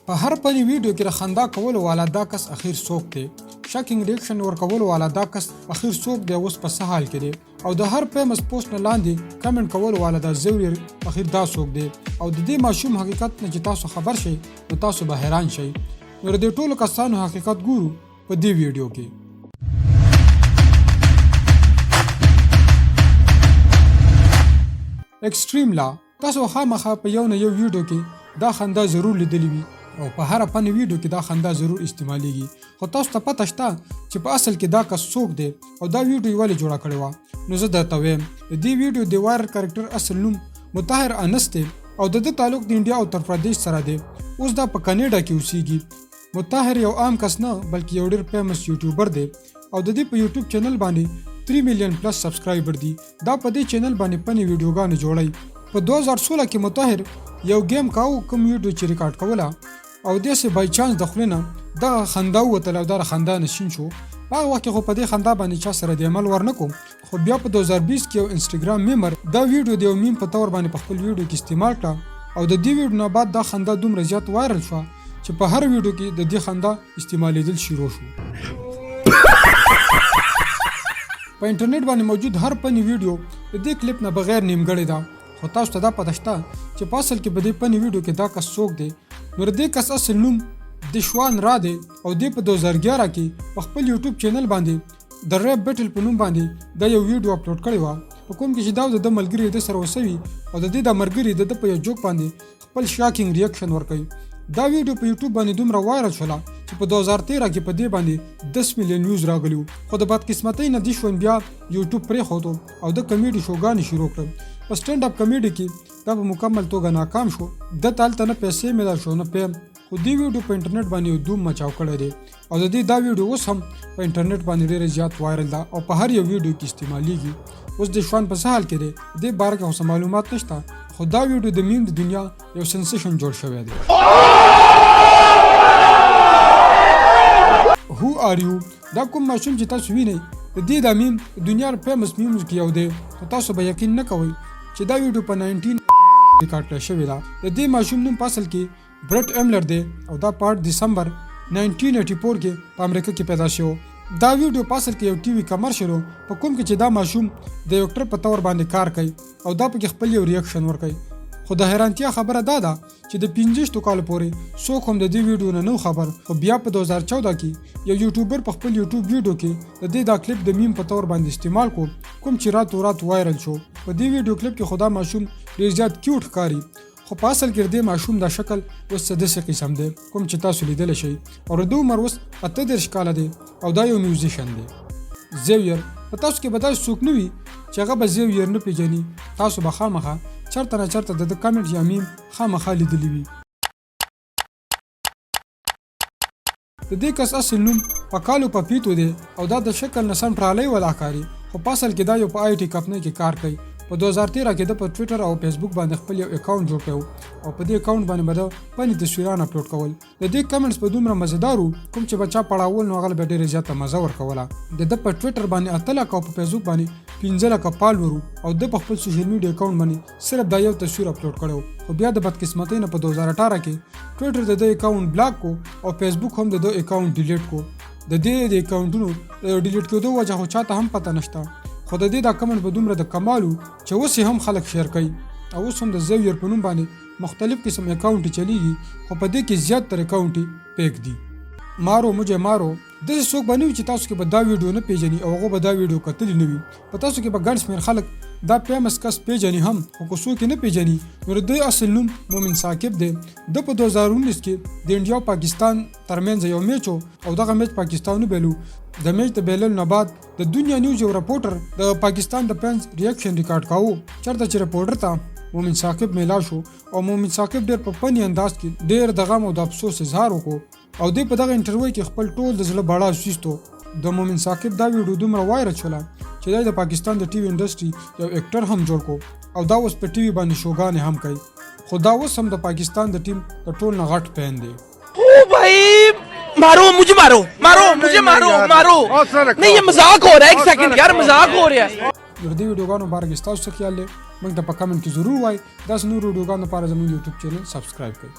په هر پنی ویډیو کې د خندا کولو والا دا کس اخیر څوک دی؟ شاکینګ ریاکشن ورکولو والا دا کس اخیر څوک دی؟ اوس په څه حال کې دی؟ او د هر فیمس پوسټ نه لاندې کمنټ کولو والا دا زوی اخیر دا څوک دی؟ او د دې ماشوم حقیقت نه چې تاسو خبر شئ نو تاسو به حیران شئ. نو د ټولو کسانو حقیقت ګورو په دې ویډیو کې. ایکسټریم لا تاسو خامخا په یو نه یو ویډیو کې دا خندا ضرور لیدلی وي او په هر فن ویډیو کې دا خندا ضرور استعمالیږي. خو تاسو ته پته شته چې په اصل کې دا کس څوک دی او دا ویډیو ولې جوړه کړې وه؟ نو زه درته وایم د دې ویډیو د وایرل کرکټر اصل نوم مطهر انس دی او د ده تعلق د انډیا او اتر پردیش سره دی. اوس دا په کاناډا کې اوسیږي. مطهر یو عام کس نه بلکې یو ډېر فیمس یوټیوبر دی او د دې په یوټیوب چینل باندې 3 میلیون پلس سبسکرایبر دي. دا په دې چینل باندې فني ویډیوګانې جوړوي. په 2016 کې مطهر یو گیم کاوه کوم ویډیو چې ریکارډ کوله او داسې بای چانس د خولې نه دغه خندا ووتله او دا خندا نشین شو. په هغه وخت کې خو په دې خندا باندې چا سره د عمل ورنه کوم. خو بیا په 2020 کې یو انسټاګرام میمر دا ویډیو د یو میم په تور باندې په خپل ویډیو کې استعمال کړه او د دې ویډیو نه بعد دا خندا دومره زیات وایرل شوه چې په هر ویډیو کې د دې خندا استعمالیدل شروع شو. په انټرنیټ باندې موجود هر فني ویډیو د دې کلیپ نه بغیر نیمګړې ده. خو تاسو ته دا پته شته چې په اصل کې په دې فني ویډیو کې دا کس څوک دی؟ نو د دې کس اصل نوم دشوان را دی او دی په 2011 کې په خپل یوټیوب چینل باندې د ریپ بیټل په نوم باندې دا یو ویډیو اپلوډ کړی وه په کوم کې چې دا د ملګري د سره وسوي او د دې د ملګري د په یو جوک باندې خپل شاکینګ ریاکشن ورکوي. دا ویډیو په یوټیوب باندې دومره وایرل شوله چې په 2013 کې په دې باندې 10 میلیون ویوز راغلي. خو د بدقسمتۍ نه دې شوان بیا یوټیوب پرېښودو او د کمیډي شوګانې شروع کړل. په سټینډ اپ کمیډي کې دا په مکمل توګه ناکام شو. د هلته نه پیسې میله شو نه پیم. خو دې ویډیو په انټرنیټ باندې یو دوم مچاو کړی دی او د دې دا ویډیو اوس هم په انټرنیټ باندې ډېره زیات وایرل ده او په هر یو ویډیو کې استعمالیږي. اوس د شوان په څه حال کې دی دې باره کې خو څه معلومات نشته. خو دا ویډیو د میم د دنیا یو سنسیشن جوړ شوی دی. هو آر یو دا کوم ماشوم چې تاسو وینئ د دې دا میم د دنیا فیمس میمز کې یو دی. خو تاسو به یقین نه کوئ چې دا ویډیو په 19 ریکارډ کړی شوې ده. د دې ماشوم نوم په اصل کې برټ ایملر دی او دا په 8 دسمبر 1984 کې په امریکا کې پیدا شو. دا ویډیو په اصل کې یو ټي وي کمرشل و په کوم کې چې دا ماشوم د یو اکټر په تور باندې کار کوي او دا پکې خپل یو ریاکشن ورکوي. خو د حیرانتیا خبره دا ده چې د 65 کال پورې څوک هم د دې ویډیو نه نو خبر. خو بیا په 2014 کې یو یوټیوبر په خپل یوټیوب ویډیو کې د دې دا کلیپ د میم په تور باندې استعمال کو کوم چې راتو رات وایرل شو. په دې ویډیو کلیپ کې خدا ماشوم ډېر زیات کیوټ ښکاري خو په اصل کې د ماشوم دا شکل اوس څه داسې قسم دی کوم چې تاسو لیدلی شئ. او د عمر اوس 38 کاله دی او دا یو میوزیشن دی. زیویر په تاسو کې به داسې څوک نه وي چې هغه به زیویر نه پیژني. تاسو به خامخا چرته نه چرته د کمنټ یا میم خامخا لیدلی وي. د دې کس اصل نوم پکالو پپیتو دی او دا د شکل نه سم ټرالی ولا ښکاري خو په اصل کې دا یو په آی ټي کمپنۍ کې کار کوي. په 2013 کې د په ټویټر او فیسبوک باندې خپل یو اکاونټ جوړ کړو او په دې اکاونټ باندې به د فني تصویرونه اپلوډ کول. د دې کمنټس په دومره مزیدار وو کوم چې بچا پړاول نو هغه به ډېره زیاته مزه ورکوله. د په ټویټر باندې 8 لک او په فیسبوک باندې 15 لک فالوور او د په خپل سوشل میډیا اکاونټ باندې صرف دا یو تصویر اپلوډ کړو. خو بیا د بدقسمتۍ نه په 2018 کې ټویټر د اکاونټ بلاک کو او فیسبوک هم د اکاونټ ډیلیټ کو. د دې د اکاونټونو ډیلیټ کېدو وجه خو چاته هم پته نشته. خو د دې دا کمنټ به دومره د کمالو چې اوس هم خلک شیر کوي او اوس هم د زیویر په نوم باندې مختلف قسم اکاونټ چلیږي خو په دې کې زیاتره اکاونټ پیک دي. مارو مجھے مارو داسې څوک به نه وي چې تاسو کې به دا ویډیو نه پیژني او هغه به دا ویډیو کتلی نه وي. په تاسو کې به ګڼ شمېر خلک دا فیمس کس پیژني هم خو که څوک یې نه پیژني نو د دوی اصل نوم مومن ثاقب دی. د په 2019 کې د انډیا او پاکستان ترمنځ یو میچ او دغه میچ پاکستان وبیلو. د میچ د بیلل نه بعد د دنیا نیوز یو رپورټر د پاکستان د فینس ریاکشن ریکارډ کاوه چېرته چې رپورټر ته مومن ثاقب میلاو شو او مومن ثاقب ډېر په فني انداز کې ډېر د غم او د افسوس اظهار وکړو او دوی په دغه انټرویو کې خپل ټول د زړه باړه وسیستو. د مومن ثاقب دا ویډیو دومره وایرل شوله چې دا د پاکستان د ټي وي انډسټري یو اکټر هم جوړ کو او دا اوس په ټي وي باندې شوګانې هم کوي. خو دا اوس هم د پاکستان د ټیم د ټول نه غټ پین دی. او بھائی मारो मुझे मारो मारो मुझे मारो मारो नहीं ये मजाक हो रहा है. एक सेकंड यार मजाक हो रहा है. د دې ویډیوګانو باره کې ستاسو څه خیال دی موږ ته په کمنټ کې ضرور وایئ. داسې نور ویډیوګانو لپاره زموږ یوټیوب چینل سبسکرایب کړئ.